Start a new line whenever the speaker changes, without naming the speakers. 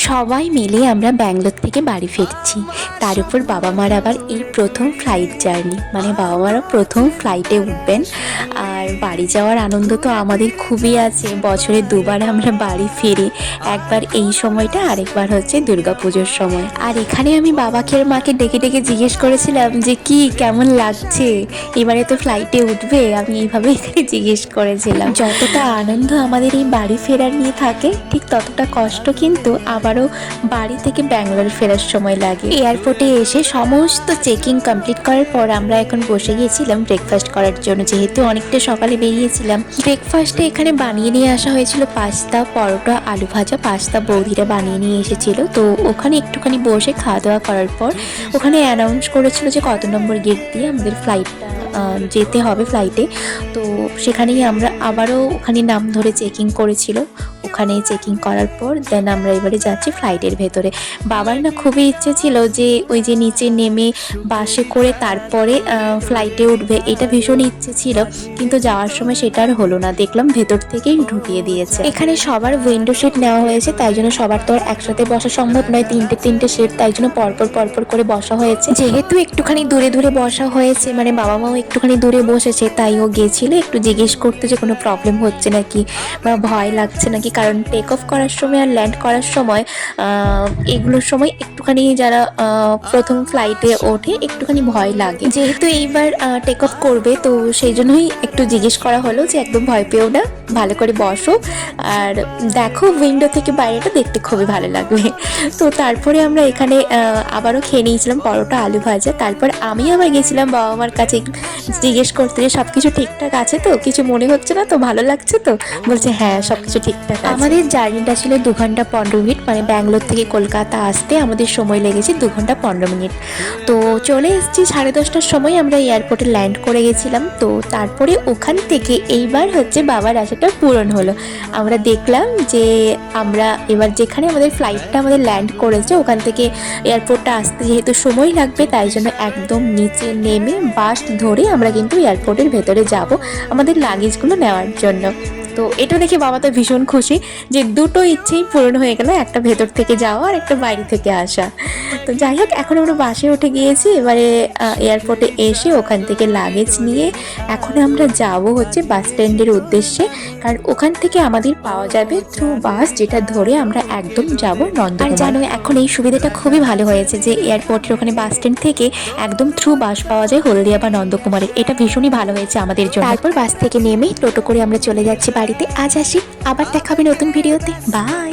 সবাই মিলে আমরা ব্যাঙ্গালোর থেকে বাড়ি ফিরছি। তার উপর বাবা মার আবার এই প্রথম ফ্লাইট জার্নি, মানে বাবা মারা প্রথম ফ্লাইটে উঠবেন। আর বাড়ি যাওয়ার আনন্দ তো আমাদের খুবই আছে। বছরে দুবার আমরা বাড়ি ফিরি, একবার এই সময়টা, আরেকবার হচ্ছে দুর্গাপুজোর সময়। আর এখানে আমি বাবাকে আর মাকে ডেকে ডেকে জিজ্ঞেস করেছিলাম যে কি কেমন লাগছে, এবারে তো ফ্লাইটে উঠবে, আমি এইভাবে এখানে জিজ্ঞেস করেছিলাম। যতটা আনন্দ আমাদের এই বাড়ি ফেরার নিয়ে থাকে, ঠিক ততটা কষ্ট কিন্তু আবারও বাড়ি থেকে ব্যাঙ্গালোর ফেরার সময় লাগে। এয়ারপোর্টে এসে সমস্ত চেকিং কমপ্লিট করার পর আমরা এখন বসে গিয়েছিলাম ব্রেকফাস্ট করার জন্য, যেহেতু অনেকটা সকালে বেরিয়েছিলাম। ব্রেকফাস্টে এখানে বানিয়ে নিয়ে আসা হয়েছিল পাস্তা, পরোটা, আলু ভাজা। পাস্তা বৌদিরা বানিয়ে নিয়ে এসেছিল, তো ওখানে একটুখানি বসে খাওয়া দাওয়া করার পর ওখানে অ্যানাউন্স করেছিল যে কত নম্বর গেট দিয়ে আমাদের ফ্লাইটটা যেতে হবে ফ্লাইটে। তো সেখানেই আমরা আবারও ওখানে নাম ধরে চেকিং করেছিল। ওখানে চেকিং করার পর দেন আমরা এবারে যাচ্ছি ফ্লাইটের ভেতরে। বাবার না খুবই ইচ্ছে ছিল যে ওই যে নিচে নেমে বাসে করে তারপরে ফ্লাইটে উঠবে, এটা ভীষণ ইচ্ছে ছিল, কিন্তু যাওয়ার সময় সেটা আর হলো না। দেখলাম ভেতর থেকেই ঢুকিয়ে দিয়েছে। এখানে সবার উইন্ডো সিট নেওয়া হয়েছে, তাই জন্য সবার তো আর একসাথে বসা সম্ভব নয়, তিনটে সিট, তাই জন্য পরপর করে বসা হয়েছে। যেহেতু একটুখানি দূরে দূরে বসা হয়েছে, মানে বাবা মাও একটুখানি দূরে বসেছে, তাই ও গেছিল একটু জিজ্ঞেস করতে যে কোনো প্রবলেম হচ্ছে নাকি বা ভয় লাগছে নাকি। কারণ টেক অফ করার সময় আর ল্যান্ড করার সময় এগুলোর সময় একটুখানি যারা প্রথম ফ্লাইটে ওঠে একটুখানি ভয় লাগে। যেহেতু এইবার টেক অফ করবে, তো সেই জন্যই একটু জিজ্ঞেস করা হলো যে একদম ভয় পেও না, ভালো করে বসো আর দেখো উইন্ডো থেকে বাইরেটা দেখতে খুবই ভালো লাগবে। তো তারপরে আমরা এখানে আবারও খেয়ে নিয়েছিলাম পরোটা, আলু ভাজা। তারপর আমি আবার গেছিলাম বাবা মার কাছে জিজ্ঞেস করতে যে সব কিছু ঠিকঠাক আছে তো, কিছু মনে হচ্ছে না তো, ভালো লাগছে তো? বলছে হ্যাঁ সব কিছু ঠিকঠাক আছে। আমাদের জার্নিটা ছিল 2 ঘন্টা 15 মিনিট, মানে ব্যাঙ্গালোর থেকে কলকাতা আসতে আমাদের সময় লেগেছে 2 ঘন্টা 15 মিনিট। তো চলে এসেছি 10:30টার সময়, আমরা এয়ারপোর্টে ল্যান্ড করে গেছিলাম। তো তারপরে ওখান থেকে এইবার হচ্ছে বাবার আশাটা পূরণ হলো। আমরা দেখলাম যে আমরা এবার যেখানে আমাদের ফ্লাইটটা আমাদের ল্যান্ড করেছে ওখান থেকে এয়ারপোর্টটা আসতে যেহেতু সময় লাগবে, তাই জন্য একদম নিচে নেমে বাস ধরে আমরা কিন্তু এয়ারপোর্টের ভেতরে যাব আমাদের লাগেজগুলো নেওয়ার জন্য। তো এটা দেখে বাবা তো ভীষণ খুশি যে দুটো ইচ্ছেই পূরণ হয়ে গেল, একটা ভেতর থেকে যাওয়া আর একটা বাইরে থেকে আসা। তো যাই হোক, এখন আমরা বাসে উঠে গিয়েছি। এবারে এয়ারপোর্টে এসে ওখান থেকে লাগেজ নিয়ে এখন আমরা যাব হচ্ছে বাস স্ট্যান্ডের উদ্দেশ্যে, কারণ ওখান থেকে আমাদের পাওয়া যাবে থ্রু বাস, যেটা ধরে আমরা একদম যাব নন্দকুমার। আর জানো এখন এই সুবিধাটা খুবই ভালো হয়েছে যে এয়ারপোর্টের ওখানে বাস স্ট্যান্ড থেকে একদম থ্রু বাস পাওয়া যায় হলদিয়া বা নন্দকুমারের, এটা ভীষণই ভালো হয়েছে আমাদের জন্য। তারপর বাস থেকে নেমে টোটো করে আমরা চলে যাচ্ছি বাড়িতে। আজ আসি, আবার দেখা হবে নতুন ভিডিওতে। বাই।